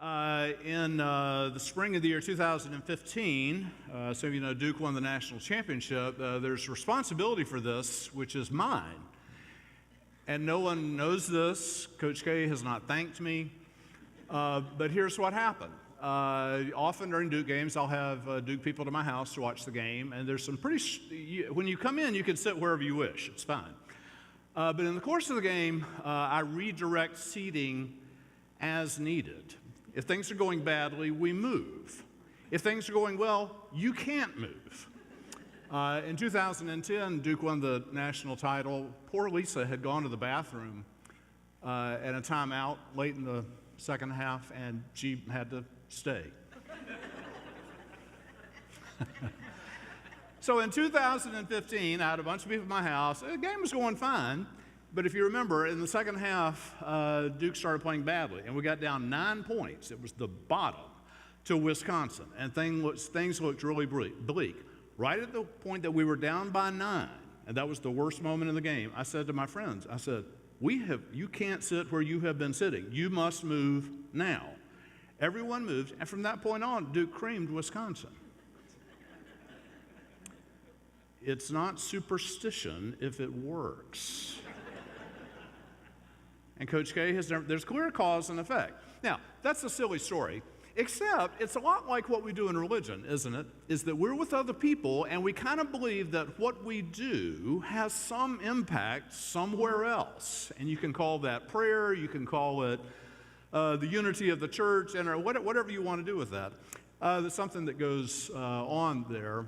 In the spring of the year 2015, some of you know Duke won the national championship. There's responsibility for this, which is mine. And no one knows this. Coach K has not thanked me. But here's what happened. Often during Duke games, I'll have Duke people to my house to watch the game. And there's some when you come in, you can sit wherever you wish. It's fine. But in the course of the game, I redirect seating as needed. If things are going badly, we move. If things are going well, you can't move. In 2010, Duke won the national title. Poor Lisa had gone to the bathroom at a timeout late in the second half, and she had to stay. So in 2015, I had a bunch of people at my house. The game was going fine. But if you remember, in the second half, Duke started playing badly, and we got down 9 points. It was the bottom to Wisconsin, and things looked really bleak. Right at the point that we were down by 9, and that was the worst moment in the game, I said to my friends, I said, you can't sit where you have been sitting. You must move now. Everyone moved, and from that point on, Duke creamed Wisconsin. It's not superstition if it works. And Coach K there's clear cause and effect. Now, that's a silly story, except it's a lot like what we do in religion, isn't it? Is that we're with other people and we kind of believe that what we do has some impact somewhere else. And you can call that prayer, you can call it the unity of the church, and whatever you want to do with that. There's something that goes on there.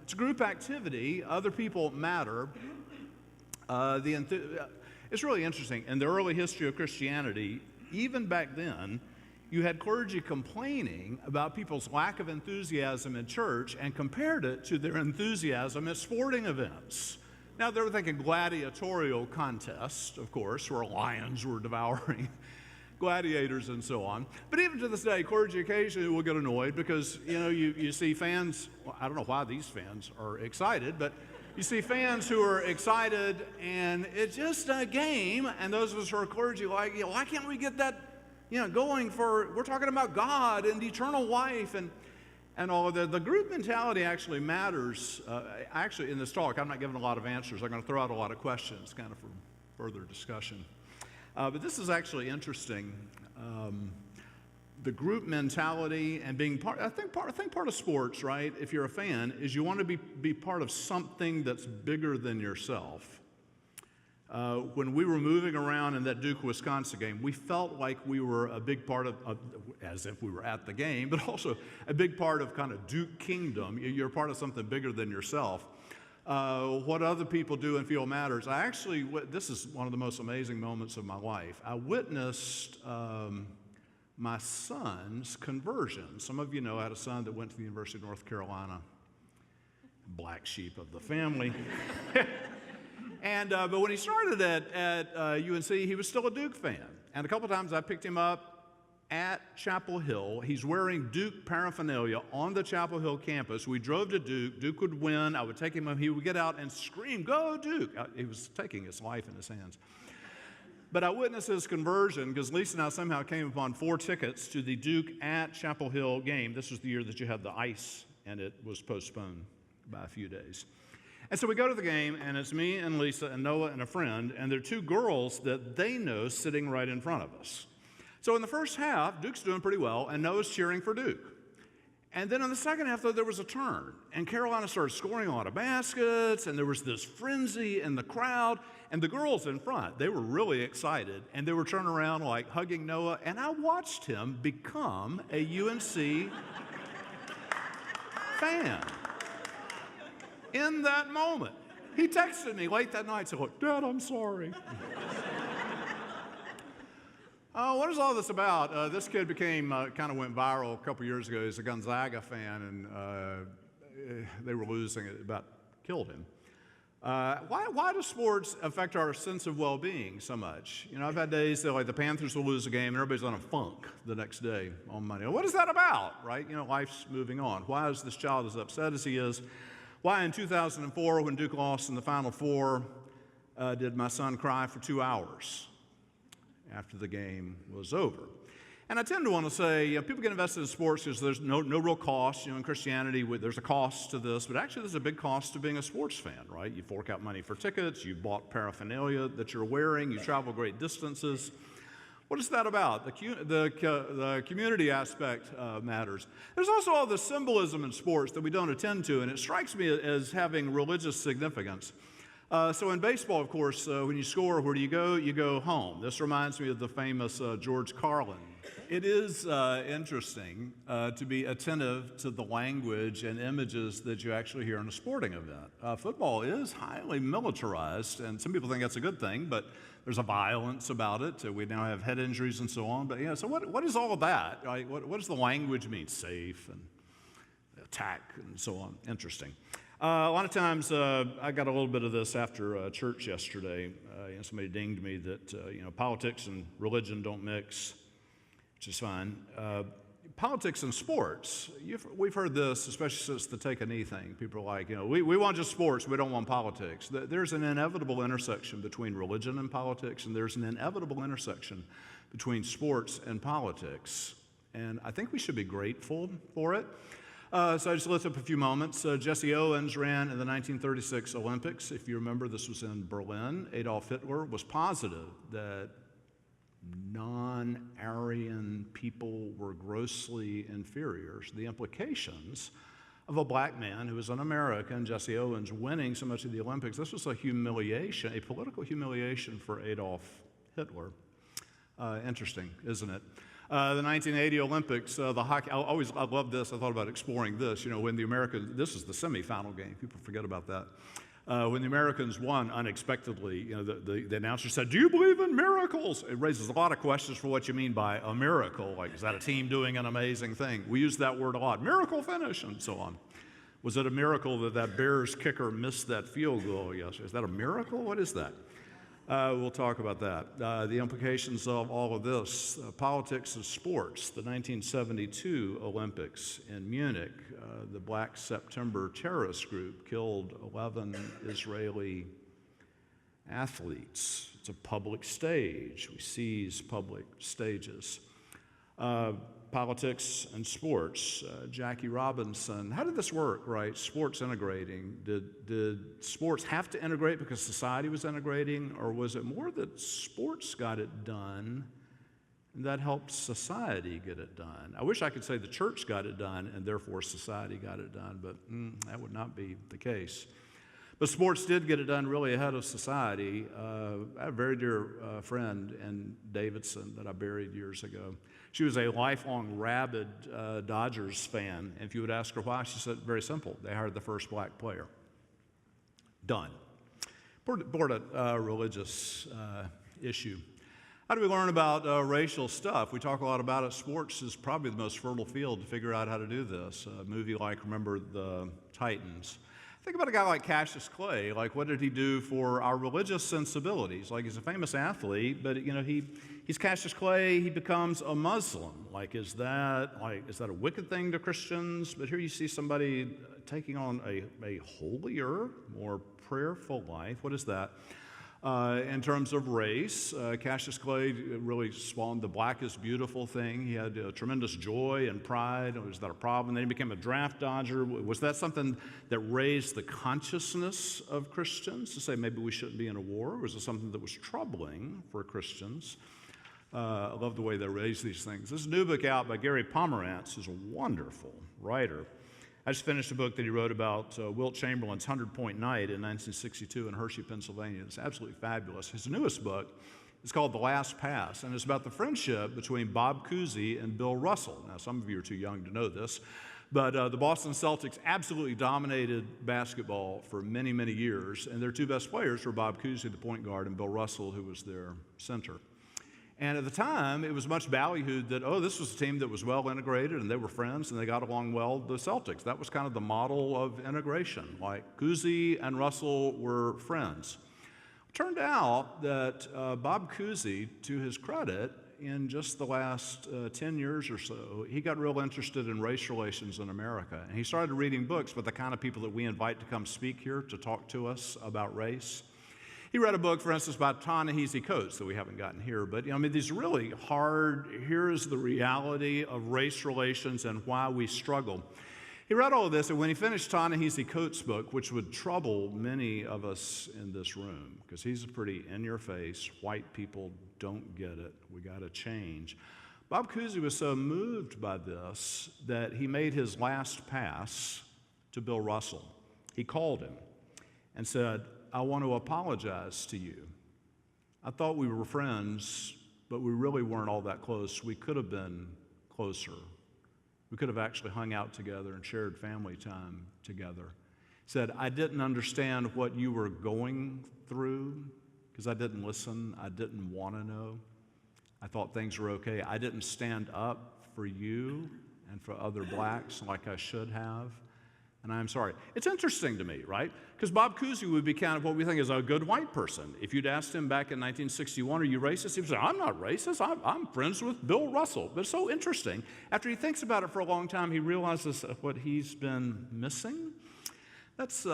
It's a group activity. Other people matter. It's really interesting. In the early history of Christianity, even back then, you had clergy complaining about people's lack of enthusiasm in church and compared it to their enthusiasm at sporting events. Now, they were thinking gladiatorial contests, of course, where lions were devouring gladiators and so on. But even to this day, clergy occasionally will get annoyed because, you see fans, well, I don't know why these fans are excited, but you see fans who are excited, and it's just a game, and those of us who are clergy like, why can't we get that, going we're talking about God and eternal life and all of that. The group mentality actually matters. Actually, in this talk, I'm not giving a lot of answers. I'm going to throw out a lot of questions kind of for further discussion. But this is actually interesting. The group mentality and being part, I think part of sports, right, if you're a fan, is you want to be part of something that's bigger than yourself. When we were moving around in that Duke-Wisconsin game, we felt like we were a big part of, as if we were at the game, but also a big part of kind of Duke Kingdom. You're part of something bigger than yourself. What other people do and feel matters. This is one of the most amazing moments of my life. I witnessed my son's conversion. Some of you know I had a son that went to the University of North Carolina, black sheep of the family. But when he started at UNC, he was still a Duke fan. And a couple times I picked him up at Chapel Hill. He's wearing Duke paraphernalia on the Chapel Hill campus. We drove to Duke. Duke would win. I would take him. He would get out and scream, "Go Duke!" He was taking his life in his hands. But I witnessed his conversion because Lisa and I somehow came upon 4 tickets to the Duke at Chapel Hill game. This was the year that you had the ice, and it was postponed by a few days. And so we go to the game, and it's me and Lisa and Noah and a friend, and there are 2 girls that they know sitting right in front of us. So in the first half, Duke's doing pretty well, and Noah's cheering for Duke. And then in the second half, though, there was a turn, and Carolina started scoring a lot of baskets, and there was this frenzy in the crowd, and the girls in front, they were really excited, and they were turning around like hugging Noah, and I watched him become a UNC fan. In that moment, he texted me late that night, said, "Dad, I'm sorry." What is all this about? This kid kind of went viral a couple years ago. He's a Gonzaga fan, and they were losing. It about killed him. Why do sports affect our sense of well-being so much? I've had days that the Panthers will lose a game, and everybody's on a funk the next day on Monday. What is that about, right? Life's moving on. Why is this child as upset as he is? Why in 2004, when Duke lost in the Final Four, did my son cry for 2 hours after the game was over? And I tend to want to say, people get invested in sports because there's no real cost. In Christianity, there's a cost to this, but actually there's a big cost to being a sports fan, right? You fork out money for tickets, you bought paraphernalia that you're wearing, you travel great distances. What is that about? The community aspect matters. There's also all the symbolism in sports that we don't attend to, and it strikes me as having religious significance. So in baseball, of course, when you score, where do you go? You go home. This reminds me of the famous George Carlin. It is interesting to be attentive to the language and images that you actually hear in a sporting event. Football is highly militarized, and some people think that's a good thing, but there's a violence about it. We now have head injuries and so on. But so what is all of that? Right? What does the language mean? Safe and attack and so on. Interesting. A lot of times, I got a little bit of this after church yesterday. Somebody dinged me that politics and religion don't mix, which is fine. Politics and sports, we've heard this, especially since the take a knee thing. People are like, we want just sports, we don't want politics. There's an inevitable intersection between religion and politics, and there's an inevitable intersection between sports and politics. And I think we should be grateful for it. So I just looked up a few moments. Jesse Owens ran in the 1936 Olympics. If you remember, this was in Berlin. Adolf Hitler was positive that non-Aryan people were grossly inferior. So the implications of a black man who was an American, Jesse Owens, winning so much of the Olympics, this was a humiliation, a political humiliation for Adolf Hitler. Interesting, isn't it? The 1980 Olympics, the hockey, I love this. I thought about exploring this. When the Americans, this is the semifinal game. People forget about that. When the Americans won unexpectedly, the announcer said, "Do you believe in miracles?" It raises a lot of questions for what you mean by a miracle. Like, is that a team doing an amazing thing? We use that word a lot. Miracle finish and so on. Was it a miracle that Bears kicker missed that field goal yesterday? Is that a miracle? What is that? We'll talk about that. The implications of all of this, politics and sports, the 1972 Olympics in Munich, the Black September terrorist group killed 11 Israeli athletes. It's a public stage. We seize public stages. Politics and sports. Jackie Robinson. How did this work, right? Sports integrating. Did sports have to integrate because society was integrating, or was it more that sports got it done and that helped society get it done? I wish I could say the church got it done and therefore society got it done, but that would not be the case. But sports did get it done really ahead of society. I have a very dear friend in Davidson that I buried years ago. She was a lifelong rabid Dodgers fan. And if you would ask her why, she said, very simple. They hired the first black player. Done. Important religious issue. How do we learn about racial stuff? We talk a lot about it. Sports is probably the most fertile field to figure out how to do this. A movie like, remember, The Titans. Think about a guy like Cassius Clay. Like, what did he do for our religious sensibilities? Like, he's a famous athlete, but he's Cassius Clay. He becomes a Muslim. Like, is that a wicked thing to Christians? But here you see somebody taking on a holier, more prayerful life. What is that? In terms of race, Cassius Clay really spawned the black is beautiful thing. He had tremendous joy and pride. Was that a problem? Then he became a draft dodger. Was that something that raised the consciousness of Christians to say maybe we shouldn't be in a war? Or was it something that was troubling for Christians? I love the way they raise these things. This new book out by Gary Pomerantz is a wonderful writer. I just finished a book that he wrote about Wilt Chamberlain's 100-point night in 1962 in Hershey, Pennsylvania. It's absolutely fabulous. His newest book is called The Last Pass, and it's about the friendship between Bob Cousy and Bill Russell. Now, some of you are too young to know this, but the Boston Celtics absolutely dominated basketball for many, many years, and their two best players were Bob Cousy, the point guard, and Bill Russell, who was their center. And at the time, it was much ballyhooed that, this was a team that was well integrated and they were friends and they got along well with the Celtics. That was kind of the model of integration. Like, Cousy and Russell were friends. It turned out that Bob Cousy, to his credit, in just the last 10 years or so, he got real interested in race relations in America. And he started reading books with the kind of people that we invite to come speak here to talk to us about race. He read a book, for instance, about Ta-Nehisi Coates that we haven't gotten here, but these really hard, here's the reality of race relations and why we struggle. He read all of this, and when he finished Ta-Nehisi Coates' book, which would trouble many of us in this room, because he's a pretty in-your-face, white people don't get it, we got to change. Bob Cousy was so moved by this that he made his last pass to Bill Russell. He called him and said, I want to apologize to you. I thought we were friends, but we really weren't all that close. We could have been closer. We could have actually hung out together and shared family time together. He said, I didn't understand what you were going through because I didn't listen. I didn't want to know. I thought things were okay. I didn't stand up for you and for other blacks like I should have. And I'm sorry. It's interesting to me, right? Because Bob Cousy would be kind of what we think is a good white person. If you'd asked him back in 1961, are you racist? He would say, I'm not racist. I'm friends with Bill Russell. But it's so interesting. After he thinks about it for a long time, he realizes what he's been missing. That's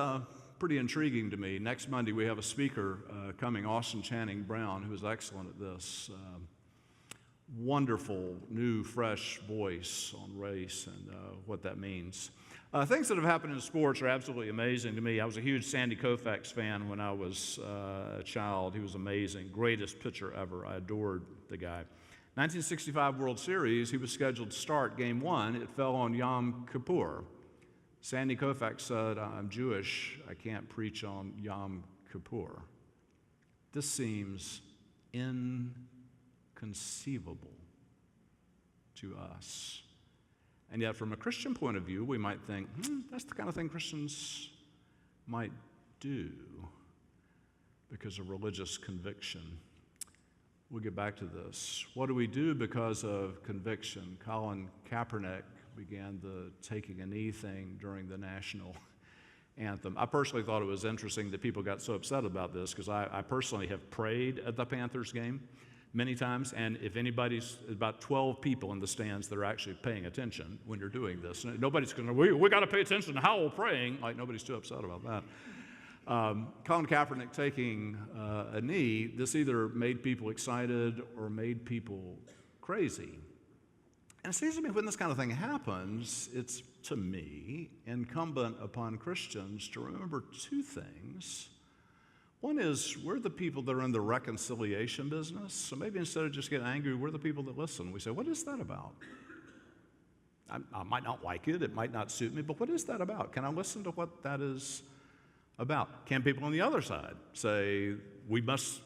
pretty intriguing to me. Next Monday, we have a speaker coming, Austin Channing Brown, who is excellent at this. Wonderful, new, fresh voice on race and what that means. Things that have happened in sports are absolutely amazing to me. I was a huge Sandy Koufax fan when I was a child. He was amazing, greatest pitcher ever. I adored the guy. 1965 World Series, he was scheduled to start Game 1. It fell on Yom Kippur. Sandy Koufax said, I'm Jewish. I can't preach on Yom Kippur. This seems inconceivable to us. And yet, from a Christian point of view, we might think, that's the kind of thing Christians might do because of religious conviction. We'll get back to this. What do we do because of conviction? Colin Kaepernick began the taking a knee thing during the national anthem. I personally thought it was interesting that people got so upset about this because I personally have prayed at the Panthers game many times, and if anybody's about 12 people in the stands that are actually paying attention when you're doing this, nobody's going to, we got to pay attention to Howell praying, like nobody's too upset about that. Colin Kaepernick taking a knee, this either made people excited or made people crazy. And it seems to me when this kind of thing happens, it's, to me, incumbent upon Christians to remember two things. One is, we're the people that are in the reconciliation business. So maybe instead of just getting angry, we're the people that listen. We say, what is that about? I might not like it. It might not suit me. But what is that about? Can I listen to what that is about? Can people on the other side say, we must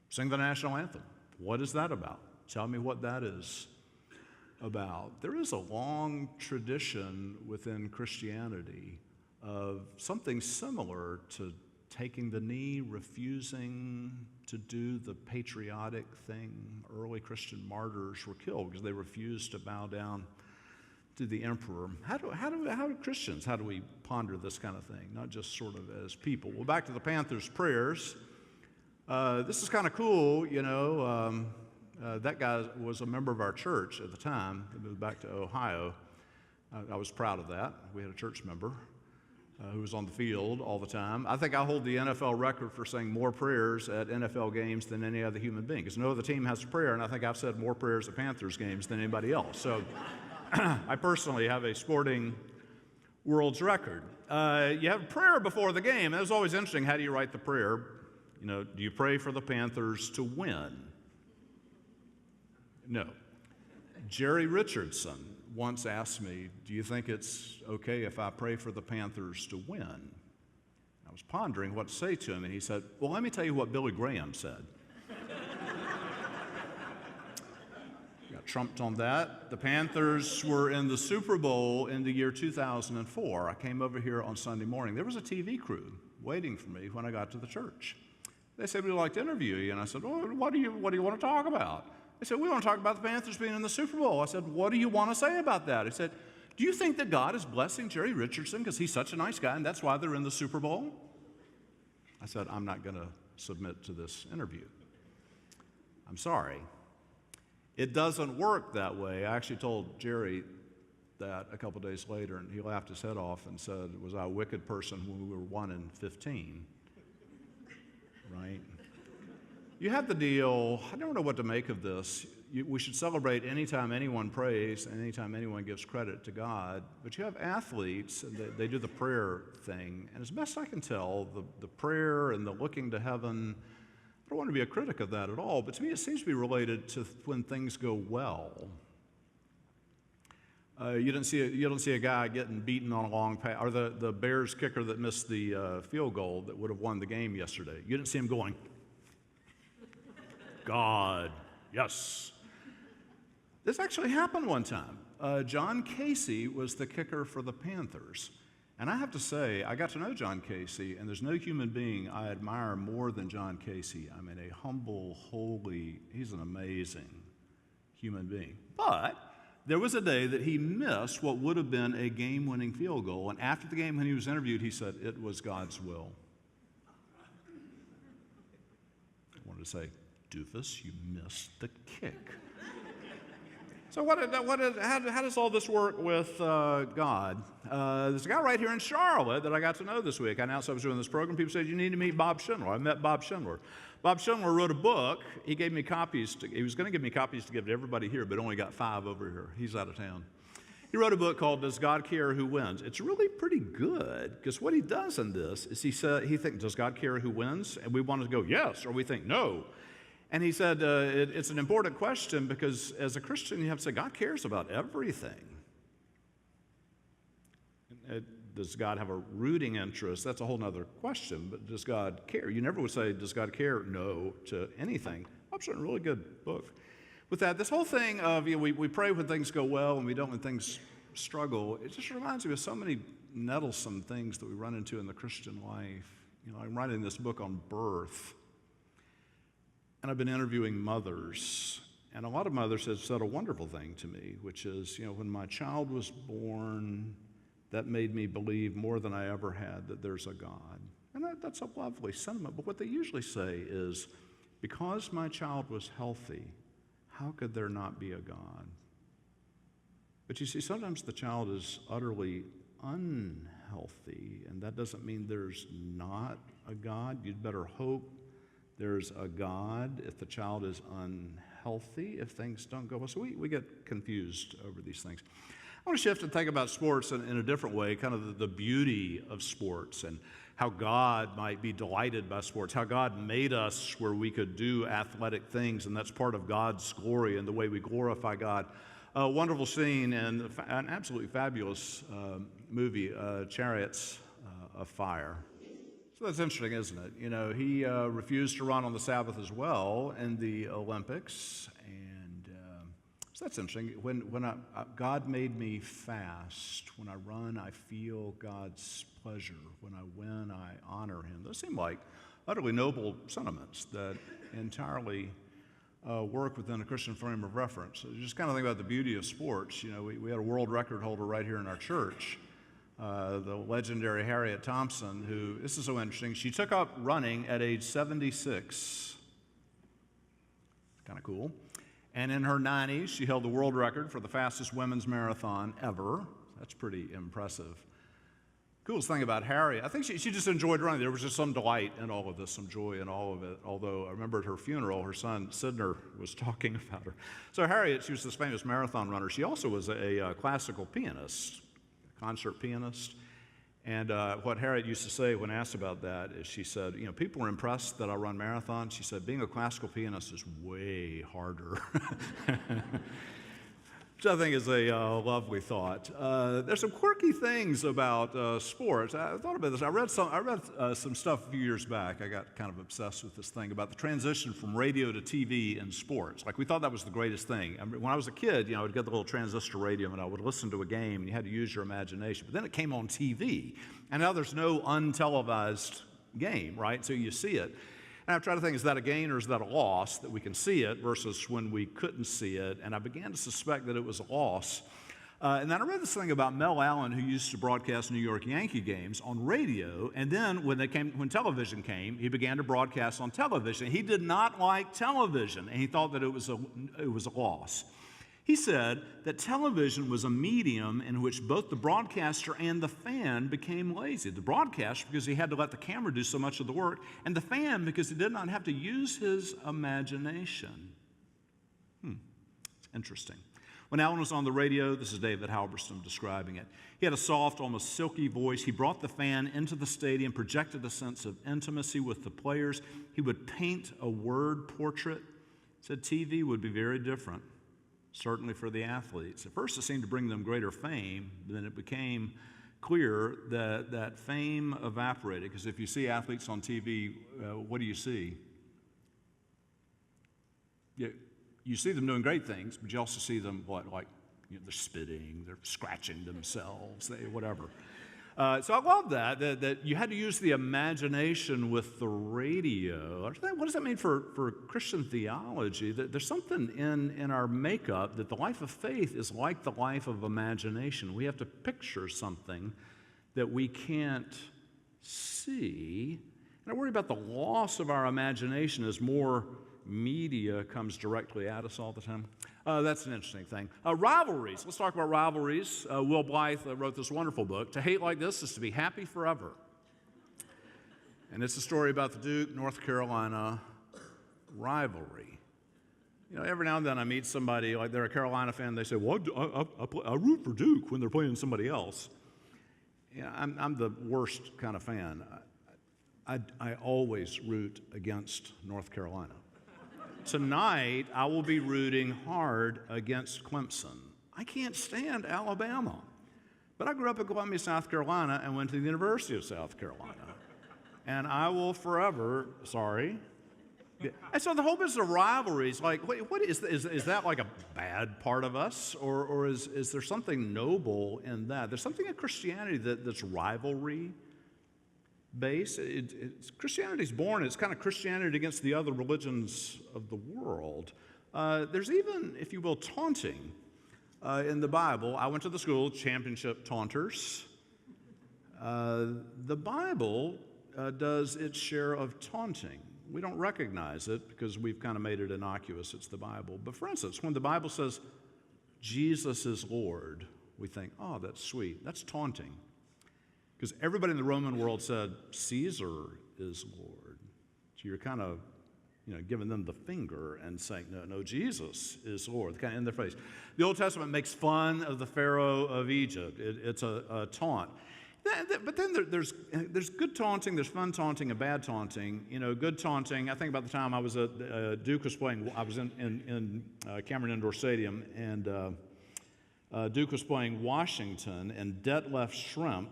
sing the national anthem? What is that about? Tell me what that is about. There is a long tradition within Christianity of something similar to taking the knee, refusing to do the patriotic thing. Early Christian martyrs were killed because they refused to bow down to the emperor. How do Christians, how do we ponder this kind of thing, not just sort of as people? Well, back to the Panthers' prayers. This is kind of cool, that guy was a member of our church at the time. He moved back to Ohio. I was proud of that. We had a church member who was on the field all the time. I think I hold the NFL record for saying more prayers at NFL games than any other human being, because no other team has a prayer, and I think I've said more prayers at Panthers games than anybody else. So I personally have a sporting world's record. You have prayer before the game. It was always interesting. How do you write the prayer? Do you pray for the Panthers to win? No. Jerry Richardson once asked me, do you think it's okay if I pray for the Panthers to win? I was pondering what to say to him, and he said, well, let me tell you what Billy Graham said. Got trumped on that. The Panthers were in the Super Bowl in the year 2004. I came over here on Sunday morning. There was a TV crew waiting for me when I got to the church. They said, we'd like to interview you. And I said, well, what do you want to talk about? They said, we want to talk about the Panthers being in the Super Bowl. I said, what do you want to say about that? He said, do you think that God is blessing Jerry Richardson because he's such a nice guy and that's why they're in the Super Bowl? I said, I'm not going to submit to this interview. I'm sorry. It doesn't work that way. I actually told Jerry that a couple days later, and he laughed his head off and said, was I a wicked person when we were 1-15? right? You have the deal, I don't know what to make of this. We should celebrate anytime anyone prays and anytime anyone gives credit to God, but you have athletes, and they do the prayer thing, and as best I can tell, the prayer and the looking to heaven, I don't want to be a critic of that at all, but to me it seems to be related to when things go well. You don't see a guy getting beaten on a long pass, or the Bears kicker that missed the field goal that would have won the game yesterday. You didn't see him going, God, yes. This actually happened one time. John Casey was the kicker for the Panthers. And I have to say, I got to know John Casey, and there's no human being I admire more than John Casey. I mean, a humble, holy, he's an amazing human being. But there was a day that he missed what would have been a game-winning field goal, and after the game when he was interviewed, he said, it was God's will. I wanted to say, doofus, you missed the kick. So how does all this work with God? There's a guy right here in Charlotte that I got to know this week. I announced I was doing this program. People said, you need to meet Bob Schindler. I met Bob Schindler. Bob Schindler wrote a book. He gave me copies. He was going to give me copies to give to everybody here, but only got 5 over here. He's out of town. He wrote a book called Does God Care Who Wins? It's really pretty good, because what he does in this is he thinks, does God care who wins? And we want to go, yes, or we think, no. And he said, it's an important question because as a Christian, you have to say, God cares about everything. Does God have a rooting interest? That's a whole other question, but does God care? You never would say, does God care? No, to anything. That's a really good book. With that, this whole thing of, we pray when things go well and we don't when things struggle, it just reminds me of so many nettlesome things that we run into in the Christian life. I'm writing this book on birth. And I've been interviewing mothers, and a lot of mothers have said a wonderful thing to me, which is, when my child was born, that made me believe more than I ever had that there's a God. And that's a lovely sentiment, but what they usually say is, because my child was healthy, how could there not be a God? But you see, sometimes the child is utterly unhealthy, and that doesn't mean there's not a God. You'd better hope there's a God if the child is unhealthy, if things don't go well. So we get confused over these things. I want to shift and think about sports in a different way, kind of the beauty of sports and how God might be delighted by sports, how God made us where we could do athletic things, and that's part of God's glory and the way we glorify God. A wonderful scene in an absolutely fabulous movie, Chariots of Fire. So that's interesting, isn't it? He refused to run on the Sabbath as well in the Olympics, and so that's interesting. When God made me fast. When I run, I feel God's pleasure. When I win, I honor Him. Those seem like utterly noble sentiments that entirely work within a Christian frame of reference. So just kind of think about the beauty of sports. We had a world record holder right here in our church. The legendary Harriet Thompson, who, this is so interesting, she took up running at age 76. Kind of cool. And in her 90s, she held the world record for the fastest women's marathon ever. That's pretty impressive. Coolest thing about Harriet, I think she just enjoyed running. There was just some delight in all of this, some joy in all of it. Although I remember at her funeral, her son, Sidner, was talking about her. So Harriet, she was this famous marathon runner. She also was a classical pianist. Concert pianist. And what Harriet used to say when asked about that is she said, people are impressed that I run marathons. She said, being a classical pianist is way harder. Which I think is a lovely thought. There's some quirky things about sports. I thought about this. I read some stuff a few years back. I got kind of obsessed with this thing about the transition from radio to TV in sports. Like, we thought that was the greatest thing. I mean, when I was a kid, I would get the little transistor radio and I would listen to a game and you had to use your imagination. But then it came on TV. And now there's no untelevised game, right? So you see it. And I've tried to think, is that a gain or is that a loss, that we can see it versus when we couldn't see it? And I began to suspect that it was a loss. And then I read this thing about Mel Allen, who used to broadcast New York Yankee games on radio. And then when television came, he began to broadcast on television. He did not like television, and he thought that it was a loss. He said that television was a medium in which both the broadcaster and the fan became lazy. The broadcaster because he had to let the camera do so much of the work, and the fan because he did not have to use his imagination. It's interesting. When Alan was on the radio, this is David Halberstam describing it, he had a soft, almost silky voice. He brought the fan into the stadium, projected a sense of intimacy with the players. He would paint a word portrait. He said TV would be very different, certainly for the athletes. At first, it seemed to bring them greater fame, but then it became clear that that fame evaporated. Because if you see athletes on TV, what do you see? You see them doing great things, but you also see them, they're spitting, they're scratching themselves, whatever. So I love that you had to use the imagination with the radio. What does that mean for Christian theology? That there's something in our makeup that the life of faith is like the life of imagination. We have to picture something that we can't see. And I worry about the loss of our imagination as more media comes directly at us all the time. That's an interesting thing. Rivalries. Let's talk about rivalries. Will Blythe wrote this wonderful book. To hate like this is to be happy forever. And it's a story about the Duke, North Carolina rivalry. You know, every now and then I meet somebody, like they're a Carolina fan, they say, well, I root for Duke when they're playing somebody else. Yeah, I'm the worst kind of fan. I always root against North Carolina. Tonight, I will be rooting hard against Clemson. I can't stand Alabama. But I grew up in Columbia, South Carolina, and went to the University of South Carolina. And I will forever, And so the whole business of rivalries, what is that like a bad part of us? Or is there something noble in that? There's something in Christianity that's rivalry base. Christianity's born, it's kind of Christianity against the other religions of the world. There's even, if you will, taunting in the Bible. I went to the school, Championship Taunters. The Bible does its share of taunting. We don't recognize it because we've kind of made it innocuous. It's the Bible. But for instance, when the Bible says Jesus is Lord, we think, oh, that's sweet. That's taunting. Because everybody in the Roman world said, Caesar is Lord. So you're kind of, giving them the finger and saying, no, Jesus is Lord, kind of in their face. The Old Testament makes fun of the Pharaoh of Egypt. It's a taunt. But then there's good taunting, there's fun taunting, and bad taunting. Good taunting, I think about the time I was at, Duke was playing, I was in Cameron Indoor Stadium, and Duke was playing Washington, and Detlef Schrempf,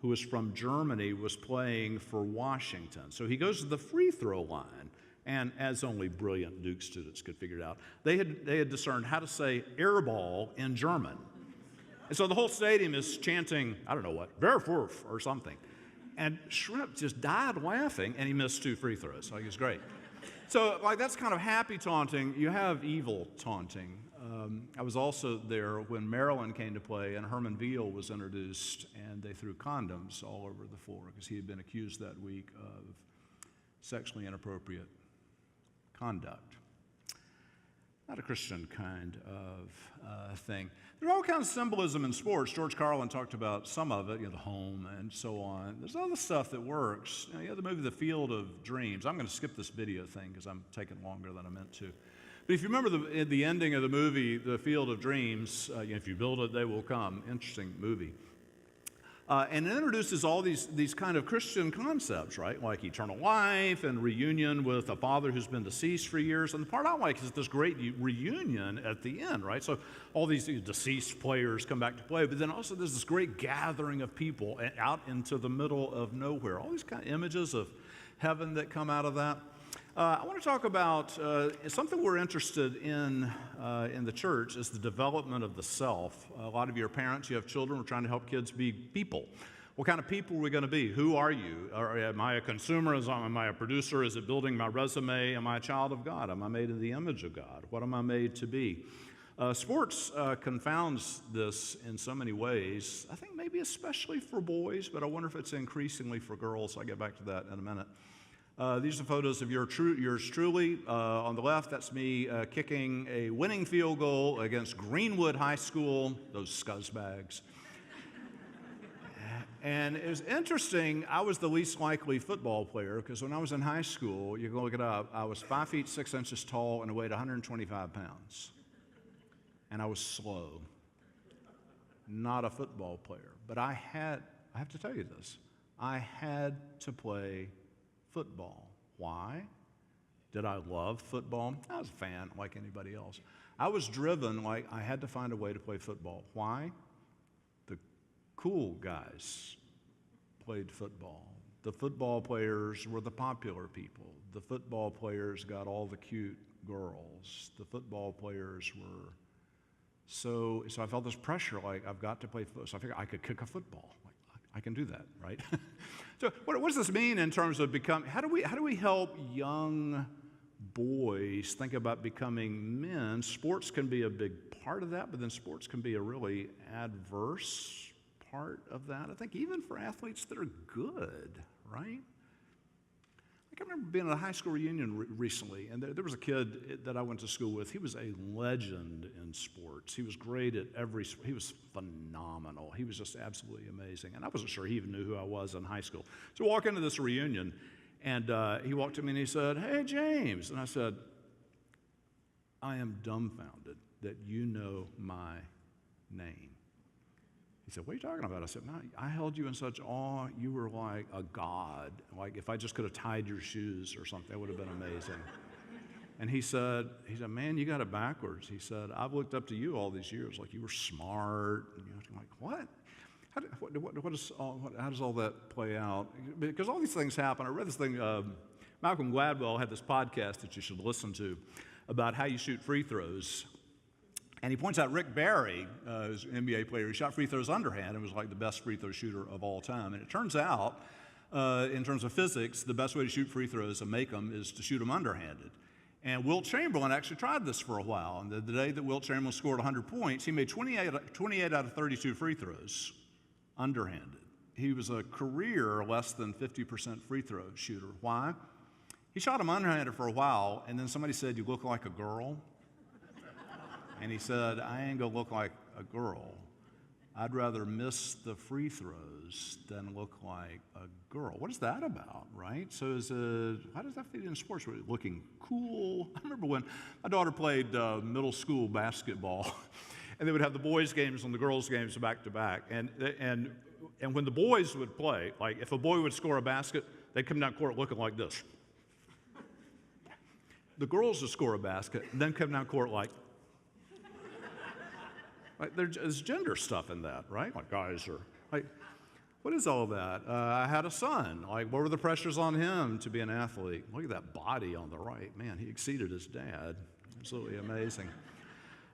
who was from Germany, was playing for Washington. So he goes to the free throw line, and as only brilliant Duke students could figure it out, they had discerned how to say air ball in German. And so the whole stadium is chanting, I don't know what, Werwurf or something. And Schrempf just died laughing, and he missed 2 free throws. So it was great. So that's kind of happy taunting. You have evil taunting. I was also there when Maryland came to play, and Herman Veal was introduced, and they threw condoms all over the floor because he had been accused that week of sexually inappropriate conduct. Not a Christian kind of thing. There's all kinds of symbolism in sports. George Carlin talked about some of it, the home and so on. There's other stuff that works. You have the movie The Field of Dreams. I'm going to skip this video thing because I'm taking longer than I meant to. But if you remember the ending of the movie, The Field of Dreams, if you build it, they will come. Interesting movie. And it introduces all these kind of Christian concepts, right? Like eternal life and reunion with a father who's been deceased for years. And the part I like is this great reunion at the end, right? So all these deceased players come back to play, but then also there's this great gathering of people out into the middle of nowhere. All these kind of images of heaven that come out of that. I want to talk about something we're interested in the church is the development of the self. A lot of you are parents, you have children, we're trying to help kids be people. What kind of people are we going to be? Who are you? Am I a consumer? Am I a producer? Is it building my resume? Am I a child of God? Am I made in the image of God? What am I made to be? Sports confounds this in so many ways. I think maybe especially for boys, but I wonder if it's increasingly for girls. I'll get back to that in a minute. These are photos of yours truly. On the left, that's me kicking a winning field goal against Greenwood High School, those scuzzbags. And it was interesting, I was the least likely football player because when I was in high school, you can look it up, I was 5 feet 6 inches tall and I weighed 125 pounds. And I was slow. Not a football player. But I have to tell you this, I had to play football. Why? Did I love football? I was a fan like anybody else. I was driven like I had to find a way to play football. Why? The cool guys played football. The football players were the popular people. The football players got all the cute girls. The football players were so I felt this pressure like I've got to play football. So I figured I could kick a football. I can do that, right? So what does this mean in terms of how do we help young boys think about becoming men? Sports can be a big part of that, but then sports can be a really adverse part of that. I think even for athletes that are good, right? I remember being at a high school reunion recently, and there was a kid that I went to school with. He was a legend in sports. He was great at he was phenomenal. He was just absolutely amazing. And I wasn't sure he even knew who I was in high school. So I walk into this reunion, and he walked to me and he said, "Hey, James." And I said, "I am dumbfounded that you know my name." He said, "What are you talking about?" I said, "Man, I held you in such awe. You were like a god. Like if I just could have tied your shoes or something, that would have been amazing." And he said, "Man, you got it backwards." He said, "I've looked up to you all these years. Like you were smart." And I'm like, "What? How does all that play out?" Because all these things happen. I read this thing. Malcolm Gladwell had this podcast that you should listen to about how you shoot free throws. And he points out Rick Barry, who's an NBA player, he shot free throws underhand and was like the best free throw shooter of all time. And it turns out, in terms of physics, the best way to shoot free throws and make them is to shoot them underhanded. And Wilt Chamberlain actually tried this for a while. And the day that Wilt Chamberlain scored 100 points, he made 28 out of 32 free throws underhanded. He was a career less than 50% free throw shooter. Why? He shot them underhanded for a while, and then somebody said, "You look like a girl." And he said, "I ain't gonna look like a girl. I'd rather miss the free throws than look like a girl." What is that about, right? So how does that fit in sports? Looking cool. I remember when my daughter played middle school basketball, and they would have the boys' games and the girls' games back to back. And when the boys would play, like if a boy would score a basket, they'd come down court looking like this. The girls would score a basket and then come down court like there's gender stuff in that, right? Like guys are like, what is all that? I had a son. Like, what were the pressures on him to be an athlete? Look at that body on the right. Man, he exceeded his dad. Absolutely amazing.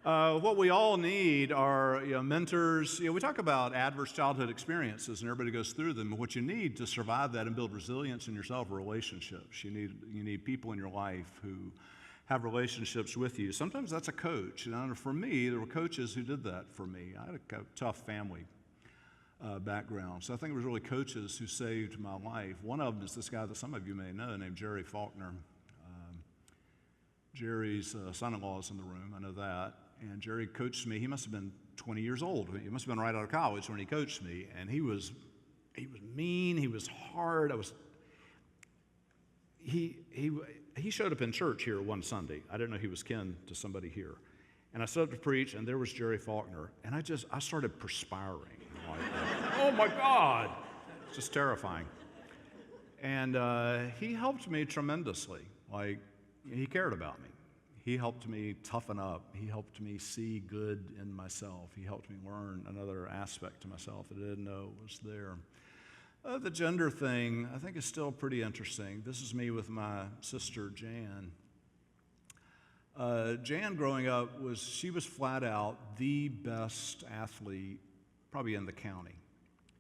What we all need are mentors. We talk about adverse childhood experiences, and everybody goes through them. But what you need to survive that and build resilience in yourself are relationships. You need people in your life who have relationships with you. Sometimes that's a coach. And for me, there were coaches who did that for me. I had a tough family background. So I think it was really coaches who saved my life. One of them is this guy that some of you may know named Jerry Faulkner. Jerry's son-in-law is in the room, I know that. And Jerry coached me. He must have been 20 years old. He must have been right out of college when he coached me. And he was mean, he was hard. He showed up in church here one Sunday. I didn't know he was kin to somebody here. And I stood up to preach, and there was Jerry Faulkner. And I started perspiring. Like, oh my God! It's just terrifying. And he helped me tremendously. Like, he cared about me. He helped me toughen up. He helped me see good in myself. He helped me learn another aspect to myself that I didn't know was there. The gender thing, I think, is still pretty interesting. This is me with my sister, Jan. Jan, growing up, she was flat out the best athlete probably in the county.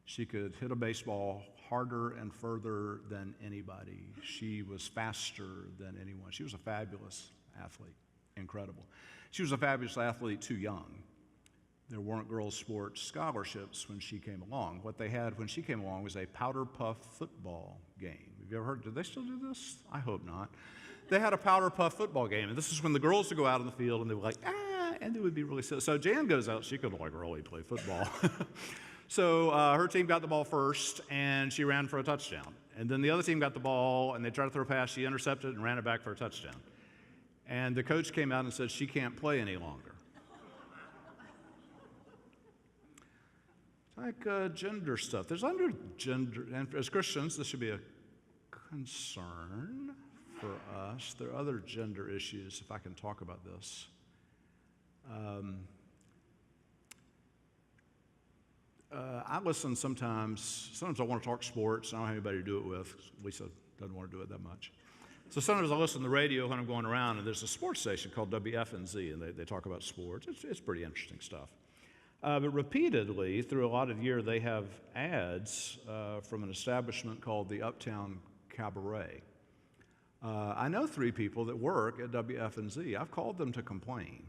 She could hit a baseball harder and further than anybody. She was faster than anyone. She was a fabulous athlete, incredible. She was a fabulous athlete too young. There weren't girls' sports scholarships when she came along. What they had when she came along was a powder puff football game. Have you ever heard, do they still do this? I hope not. They had a powder puff football game, and this is when the girls would go out on the field, and they were like, and they would be really silly. So Jan goes out, she could like really play football. So her team got the ball first, and she ran for a touchdown. And then the other team got the ball, and they tried to throw a pass. She intercepted and ran it back for a touchdown. And the coach came out and said she can't play any longer. It's like gender stuff. There's under gender, and as Christians, this should be a concern for us. There are other gender issues, if I can talk about this. I listen sometimes I want to talk sports. I don't have anybody to do it with. Lisa doesn't want to do it that much. So sometimes I listen to the radio when I'm going around, and there's a sports station called WFNZ, and they talk about sports. It's pretty interesting stuff. But repeatedly, through a lot of the year, they have ads from an establishment called the Uptown Cabaret. I know 3 people that work at WFNZ. I've called them to complain.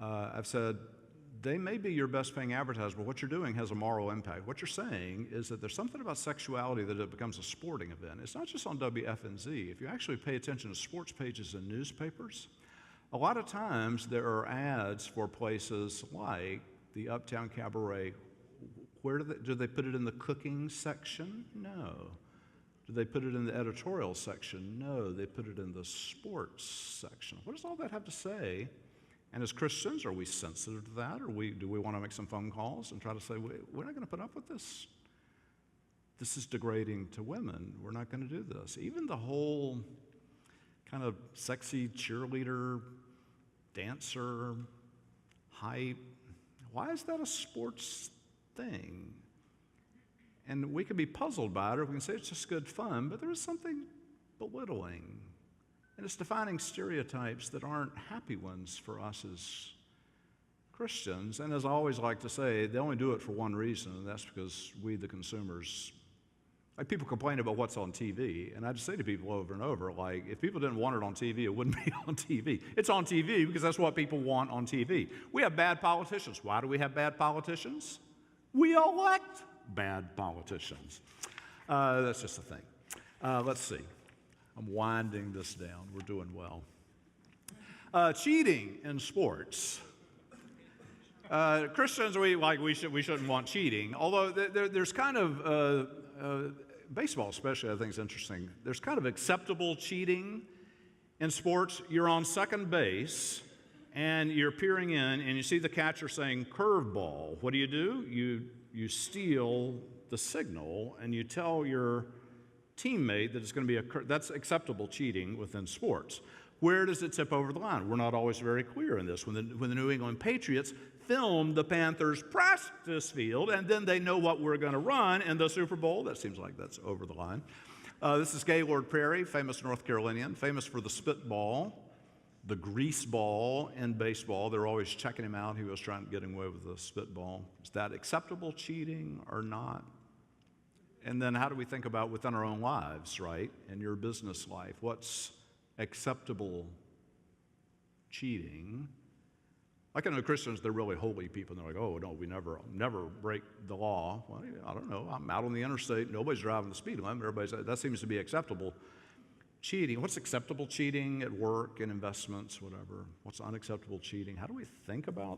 I've said, they may be your best paying advertiser, but what you're doing has a moral impact. What you're saying is that there's something about sexuality that it becomes a sporting event. It's not just on WFNZ. If you actually pay attention to sports pages in newspapers, a lot of times there are ads for places like the Uptown Cabaret. Where do they put it in the cooking section? No. Do they put it in the editorial section? No. They put it in the sports section. What does all that have to say? And as Christians, are we sensitive to that? Or do we want to make some phone calls and try to say, we're not going to put up with this? This is degrading to women. We're not going to do this. Even the whole kind of sexy cheerleader, dancer, hype, why is that a sports thing? And we can be puzzled by it, or we can say it's just good fun, but there is something belittling. And it's defining stereotypes that aren't happy ones for us as Christians. And as I always like to say, they only do it for one reason, and that's because we, the consumers, like people complain about what's on TV. And I just say to people over and over, like, if people didn't want it on TV, it wouldn't be on TV. It's on TV because that's what people want on TV. We have bad politicians. Why do we have bad politicians? We elect bad politicians. That's just a thing. Let's see. I'm winding this down. We're doing well. Cheating in sports. Christians, we shouldn't want cheating. Although there's kind of baseball, especially, I think is interesting. There's kind of acceptable cheating in sports. You're on second base, and you're peering in, and you see the catcher saying curveball. What do? You steal the signal, and you tell your teammate that it's going to be that's acceptable cheating within sports. Where does it tip over the line? We're not always very clear in this. When the New England Patriots filmed the Panthers practice field, and then they know what we're going to run in the Super Bowl, that seems like that's over the line. This is Gaylord Perry, famous North Carolinian, famous for the spitball, the grease ball in baseball. They're always checking him out. He was trying to get away with the spitball. Is that acceptable cheating or not? And then how do we think about within our own lives, right? In your business life, what's acceptable cheating? Like I know Christians, they're really holy people, and they're like, oh, no, we never break the law. Well, I don't know. I'm out on the interstate. Nobody's driving the speed limit. Everybody's, that seems to be acceptable cheating. What's acceptable cheating at work, in investments, whatever? What's unacceptable cheating? How do we think about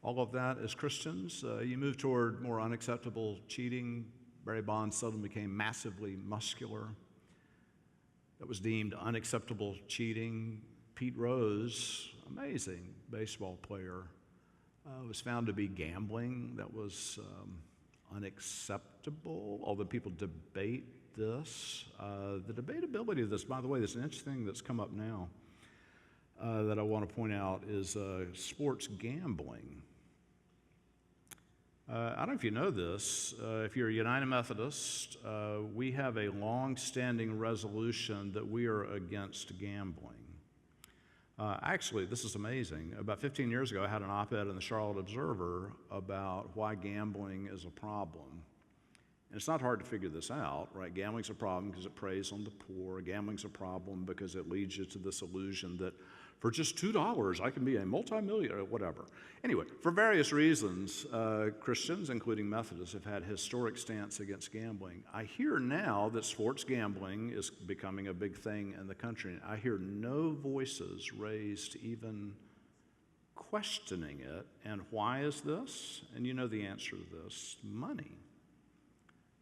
all of that as Christians? You move toward more unacceptable cheating. Barry Bonds suddenly became massively muscular. That was deemed unacceptable cheating. Pete Rose, amazing baseball player, was found to be gambling. That was unacceptable, although people debate this. The debatability of this, by the way, there's an interesting thing that's come up now that I want to point out is sports gambling. I don't know if you know this. If you're a United Methodist, we have a long-standing resolution that we are against gambling. Actually, this is amazing. About 15 years ago, I had an op-ed in the Charlotte Observer about why gambling is a problem. And it's not hard to figure this out, right? Gambling's a problem because it preys on the poor. Gambling's a problem because it leads you to this illusion that For just $2, I can be a multimillionaire, or whatever. Anyway, for various reasons, Christians, including Methodists, have had a historic stance against gambling. I hear now that sports gambling is becoming a big thing in the country. I hear no voices raised even questioning it. And why is this? And you know the answer to this: money.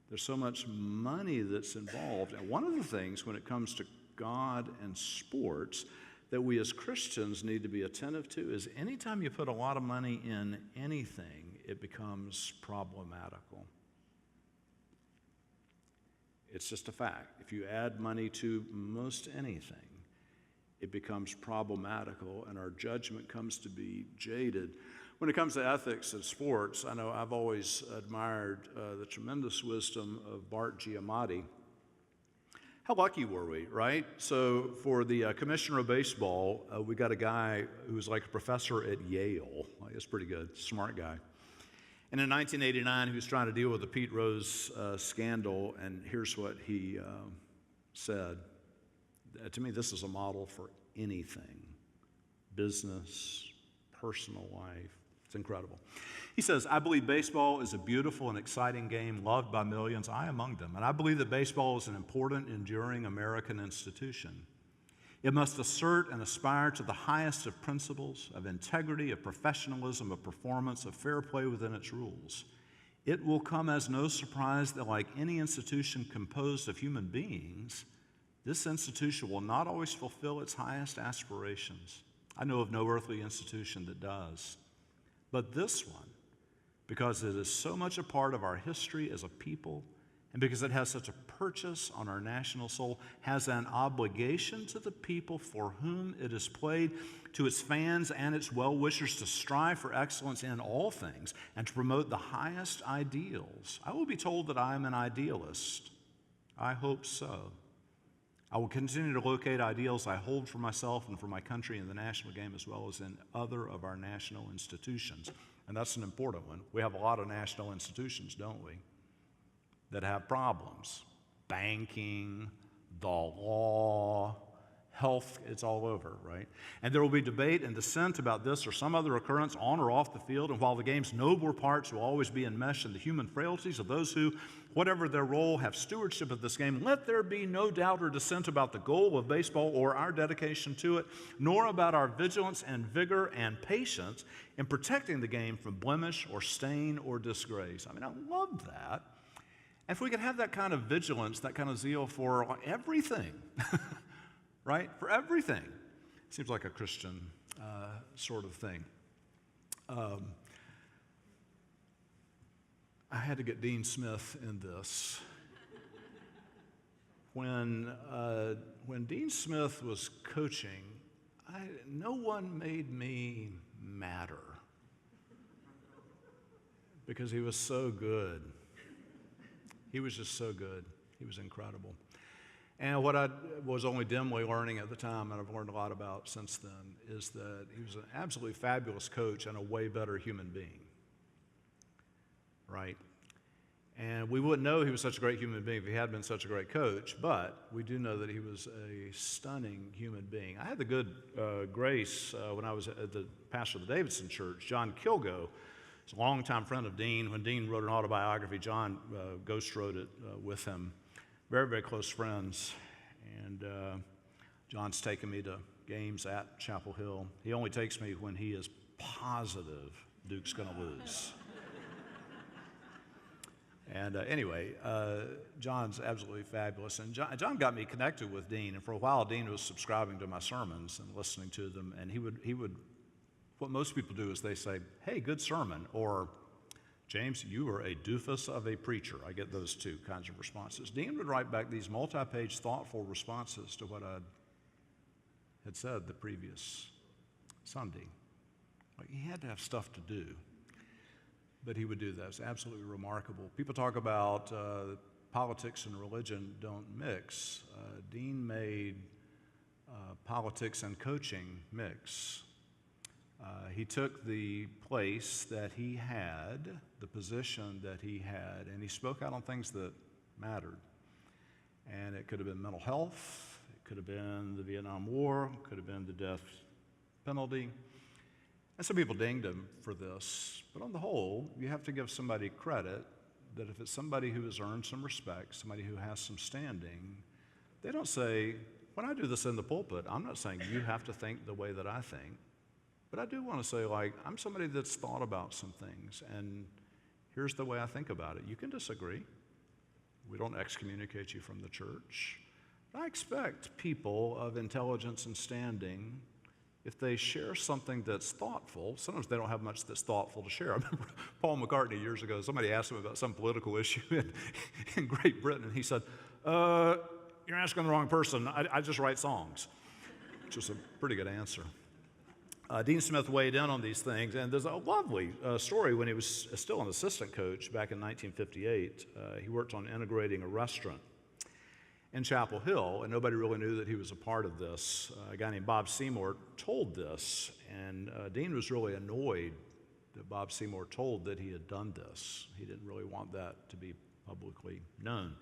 There's so much money that's involved. And one of the things when it comes to God and sports that we as Christians need to be attentive to is anytime you put a lot of money in anything, it becomes problematical. It's just a fact. If you add money to most anything, it becomes problematical, and our judgment comes to be jaded. When it comes to ethics in sports, I know I've always admired the tremendous wisdom of Bart Giamatti. How lucky were we, right? So for the commissioner of baseball, we got a guy who was like a professor at Yale. It's pretty good, smart guy. And in 1989, he was trying to deal with the Pete Rose scandal, and here's what he said. To me, this is a model for anything: business, personal life. It's incredible. He says, "I believe baseball is a beautiful and exciting game loved by millions, I among them. And I believe that baseball is an important, enduring American institution. It must assert and aspire to the highest of principles, of integrity, of professionalism, of performance, of fair play within its rules. It will come as no surprise that, like any institution composed of human beings, this institution will not always fulfill its highest aspirations. I know of no earthly institution that does. But this one, because it is so much a part of our history as a people, and because it has such a purchase on our national soul, has an obligation to the people for whom it is played, to its fans and its well-wishers, to strive for excellence in all things and to promote the highest ideals. I will be told that I am an idealist. I hope so. I will continue to locate ideals I hold for myself and for my country in the national game as well as in other of our national institutions." And that's an important one. We have a lot of national institutions, don't we, that have problems. Banking, the law, health, it's all over, right? And there will be debate and dissent about this or some other occurrence on or off the field, and while the game's nobler parts will always be enmeshed in the human frailties of those who, whatever their role, have stewardship of this game, let there be no doubt or dissent about the goal of baseball or our dedication to it, nor about our vigilance and vigor and patience in protecting the game from blemish or stain or disgrace. I mean, I love that. And if we could have that kind of vigilance, that kind of zeal for everything, right? For everything. Seems like a Christian sort of thing. I had to get Dean Smith in this. When Dean Smith was coaching, no one made me madder because he was so good. He was just so good. He was incredible. And what I was only dimly learning at the time, and I've learned a lot about since then, is that he was an absolutely fabulous coach and a way better human being, right? And we wouldn't know he was such a great human being if he had been such a great coach, but we do know that he was a stunning human being. I had the good grace when I was at the pastor of the Davidson Church. John Kilgo is a longtime friend of Dean. When Dean wrote an autobiography, John ghost wrote it with him. Very, very close friends. And John's taken me to games at Chapel Hill. He only takes me when he is positive Duke's going to lose. And anyway, John's absolutely fabulous. And John got me connected with Dean. And for a while, Dean was subscribing to my sermons and listening to them. And he would, what most people do is they say, "Hey, good sermon," or "James, you are a doofus of a preacher." I get those two kinds of responses. Dean would write back these multi-page, thoughtful responses to what I had said the previous Sunday. Like, he had to have stuff to do, but he would do that. It's absolutely remarkable. People talk about politics and religion don't mix. Dean made politics and coaching mix. He took the place that he had, the position that he had, and he spoke out on things that mattered. And it could have been mental health, it could have been the Vietnam War, it could have been the death penalty. And some people dinged him for this. But on the whole, you have to give somebody credit that if it's somebody who has earned some respect, somebody who has some standing, they don't say, when I do this in the pulpit, I'm not saying you have to think the way that I think. But I do want to say, like, I'm somebody that's thought about some things, and here's the way I think about it. You can disagree. We don't excommunicate you from the church. But I expect people of intelligence and standing, if they share something that's thoughtful, sometimes they don't have much that's thoughtful to share. I remember Paul McCartney years ago, somebody asked him about some political issue in Great Britain, and he said, you're asking the wrong person. I just write songs, which was a pretty good answer. Dean Smith weighed in on these things, and there's a lovely story when he was still an assistant coach back in 1958. He worked on integrating a restaurant in Chapel Hill, and nobody really knew that he was a part of this. A guy named Bob Seymour told this, and Dean was really annoyed that Bob Seymour told that he had done this. He didn't really want that to be publicly known.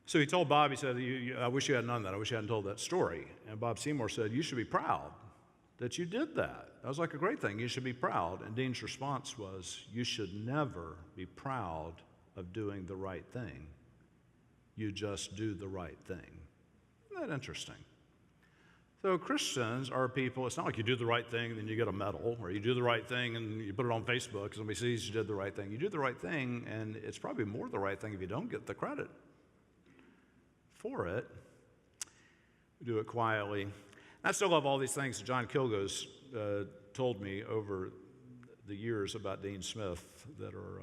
So he told Bob, he said, I wish you hadn't done that. I wish you hadn't told that story. And Bob Seymour said, you should be proud that you did that. That was like a great thing. You should be proud. And Dean's response was, you should never be proud of doing the right thing. You just do the right thing. Isn't that interesting? So Christians are people, it's not like you do the right thing and then you get a medal, or you do the right thing and you put it on Facebook and somebody sees you did the right thing. You do the right thing, and it's probably more the right thing if you don't get the credit for it. We do it quietly. I still love all these things that John Kilgo's told me over the years about Dean Smith that are,